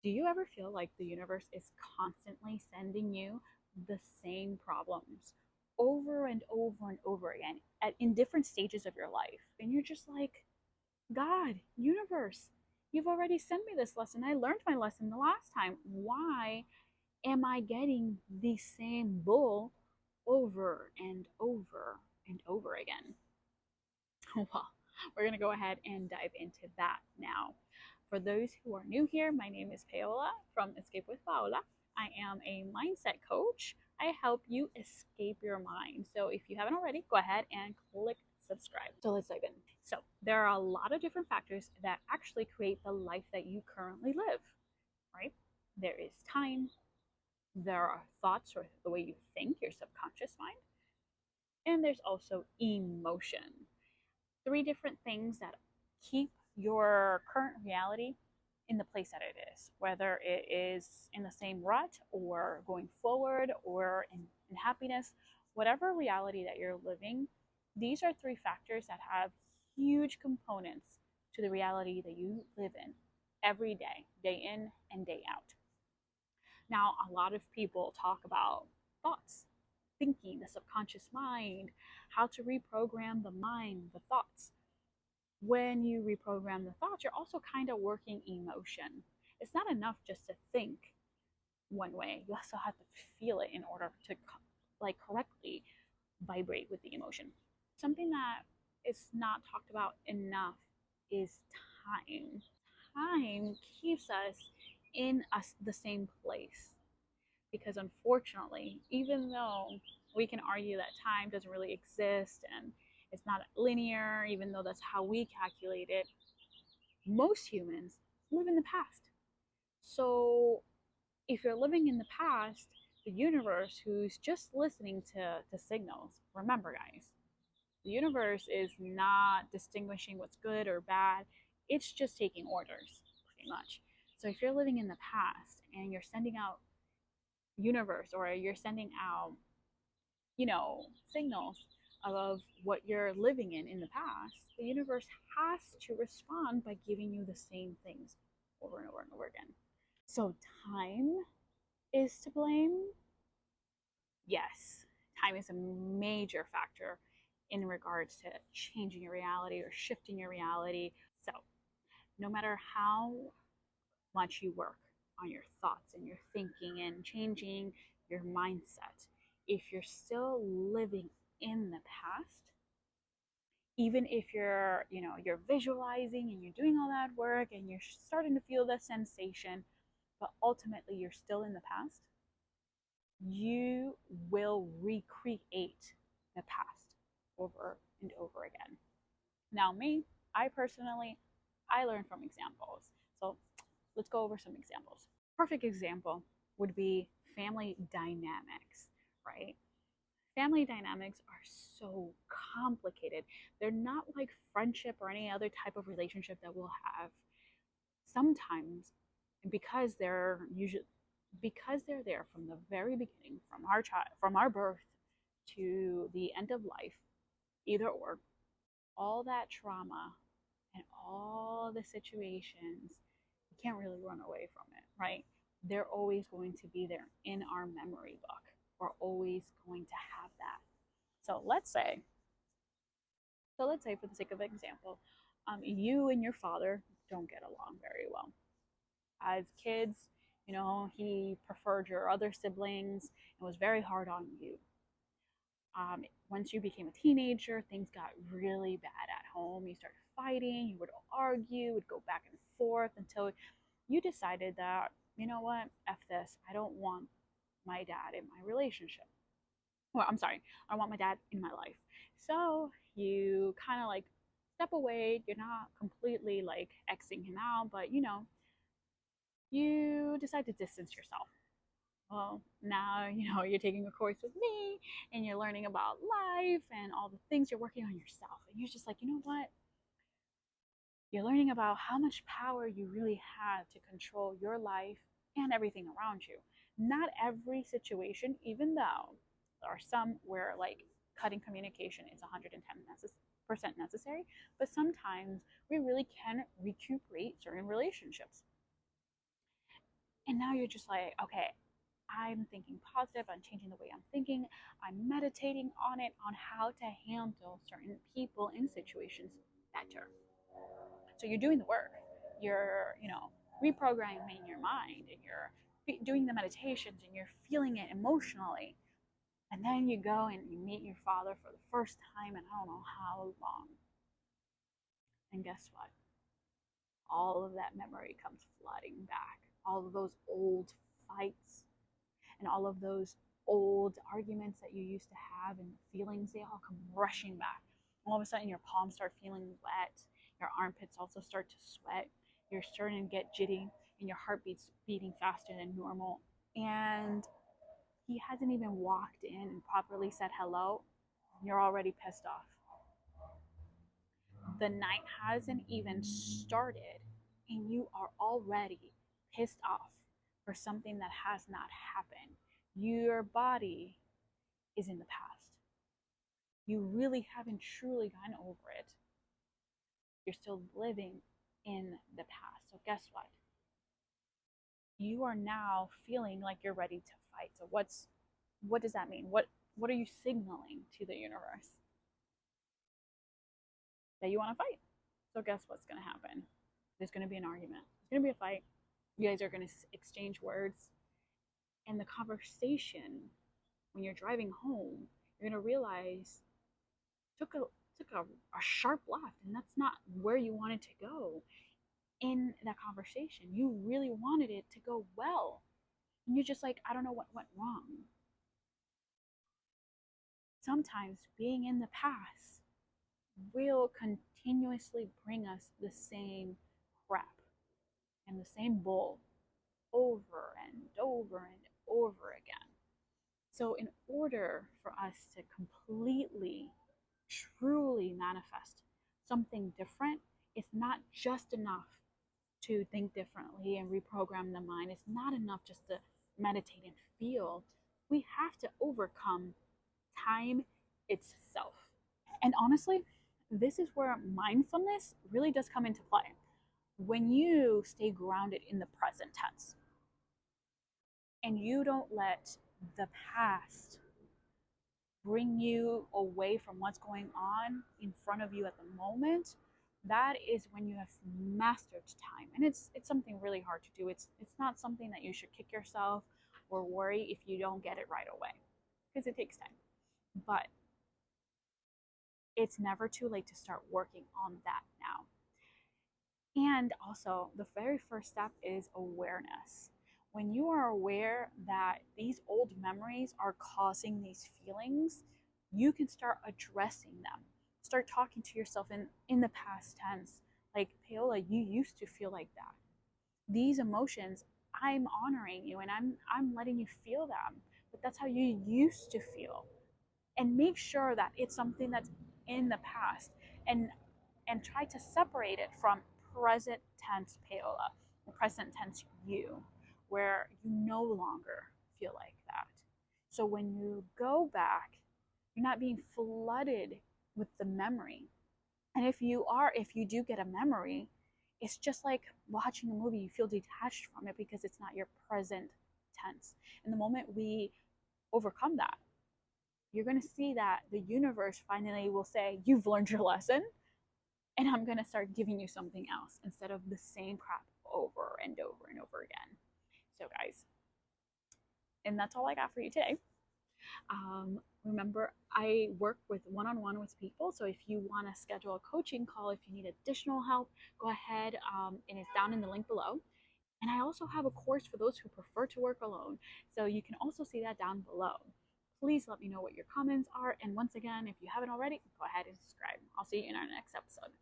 Do you ever feel like the universe is constantly sending you the same problems over and over and over again in different stages of your life? And you're just like, God, universe, you've already sent me this lesson. I learned my lesson the last time. Why am I getting the same bull over and over and over again? Well, we're going to go ahead and dive into that now. For those who are new here, my name is Paola from Escape with Paola. I am a mindset coach. I help you escape your mind. So if you haven't already, go ahead and click subscribe. So let's dive in. So there are a lot of different factors that actually create the life that you currently live, right? There is time, there are thoughts or the way you think, your subconscious mind, and there's also emotion. Three different things that keep your current reality in the place that it is, whether it is in the same rut or going forward or in happiness, whatever reality that you're living, these are three factors that have huge components to the reality that you live in every day, day in and day out. Now, a lot of people talk about thoughts, thinking, the subconscious mind, how to reprogram the mind, the thoughts. When you reprogram the thoughts, you're also kind of working emotion. It's not enough just to think one way. You also have to feel it in order to correctly vibrate with the emotion. Something that is not talked about enough is time. Time keeps us in the same place because unfortunately, even though we can argue that time doesn't really exist and it's not linear, even though that's how we calculate it, most humans live in the past. So if you're living in the past, the universe, who's just listening to signals, remember, guys, the universe is not distinguishing what's good or bad, it's just taking orders, pretty much. So if you're living in the past and you're sending out universe or you're sending out, signals of what you're living in the past, the universe has to respond by giving you the same things over and over and over again. So time is to blame. Yes, time is a major factor in regards to changing your reality or shifting your reality. So no matter how much you work on your thoughts and your thinking and changing your mindset, if you're still living in the past, even if you're visualizing and you're doing all that work and you're starting to feel the sensation, but ultimately you're still in the past, you will recreate the past over and over again. Now, me, I learn from examples. So let's go over some examples. Perfect example would be family dynamics, right? Family dynamics are so complicated. They're not like friendship or any other type of relationship that we'll have. Sometimes, because they're there from the very beginning, from our birth to the end of life, either or, all that trauma and all the situations, you can't really run away from it, right? They're always going to be there in our memory book. We're always going to have that. So let's say for the sake of example, you and your father don't get along very well. As kids, he preferred your other siblings and was very hard on you. Once you became a teenager, things got really bad at home. You started fighting, you would argue, would go back and forth until you decided that, you know what, F this, I don't want my dad in my relationship. Well, I'm sorry, I want my dad in my life. So you kind of step away. You're not completely Xing him out, but you decide to distance yourself. Well, now you're taking a course with me and you're learning about life and all the things you're working on yourself. And you're just like, you know what? You're learning about how much power you really have to control your life and everything around you. Not every situation, even though there are some where cutting communication is 110% necessary, but sometimes we really can recuperate certain relationships. And now you're just like, okay, I'm thinking positive, I'm changing the way I'm thinking, I'm meditating on it, on how to handle certain people in situations better. So you're doing the work. You're, reprogramming your mind, and you're doing the meditations, and you're feeling it emotionally. And then you go and you meet your father for the first time in I don't know how long. And guess what? All of that memory comes flooding back. All of those old fights and all of those old arguments that you used to have and feelings, they all come rushing back. All of a sudden, your palms start feeling wet. Your armpits also start to sweat. You're starting to get jitty, and your heartbeat's beating faster than normal. And he hasn't even walked in and properly said hello. You're already pissed off. The night hasn't even started, and you are already pissed off for something that has not happened. Your body is in the past. You really haven't truly gotten over it. You're still living in the past. So, guess what? You are now feeling like you're ready to fight. So, what does that mean? What are you signaling to the universe? That you want to fight. So, guess what's going to happen? There's going to be an argument. There's going to be a fight. You guys are going to exchange words. And the conversation, when you're driving home, you're going to realize took a sharp left, and that's not where you wanted to go in that conversation. You really wanted it to go well. And you're just like, I don't know what went wrong. Sometimes being in the past will continuously bring us the same crap and the same bull over and over and over again. So, in order for us to completely, truly manifest something different, it's not just enough to think differently and reprogram the mind. It's not enough just to meditate and feel. We have to overcome time itself. And honestly, this is where mindfulness really does come into play. When you stay grounded in the present tense and you don't let the past bring you away from what's going on in front of you at the moment, that is when you have mastered time. And it's something really hard to do. It's not something that you should kick yourself or worry if you don't get it right away, because it takes time. But it's never too late to start working on that now. And also, the very first step is awareness. When you are aware that these old memories are causing these feelings, you can start addressing them. Start talking to yourself in the past tense. Like, Paola, you used to feel like that. These emotions, I'm honoring you, and I'm letting you feel them. But that's how you used to feel. And make sure that it's something that's in the past, and try to separate it from present tense Paola, the present tense you, where you no longer feel like that. So when you go back, you're not being flooded with the memory. And if you do get a memory, it's just like watching a movie. You feel detached from it because it's not your present tense. And the moment we overcome that, you're going to see that the universe finally will say, you've learned your lesson, and I'm going to start giving you something else instead of the same crap over and over and over again. So, guys, and that's all I got for you today. Remember, I work with one-on-one with people. So if you want to schedule a coaching call, if you need additional help, go ahead, and it's down in the link below. And I also have a course for those who prefer to work alone. So you can also see that down below. Please let me know what your comments are. And once again, if you haven't already, go ahead and subscribe. I'll see you in our next episode.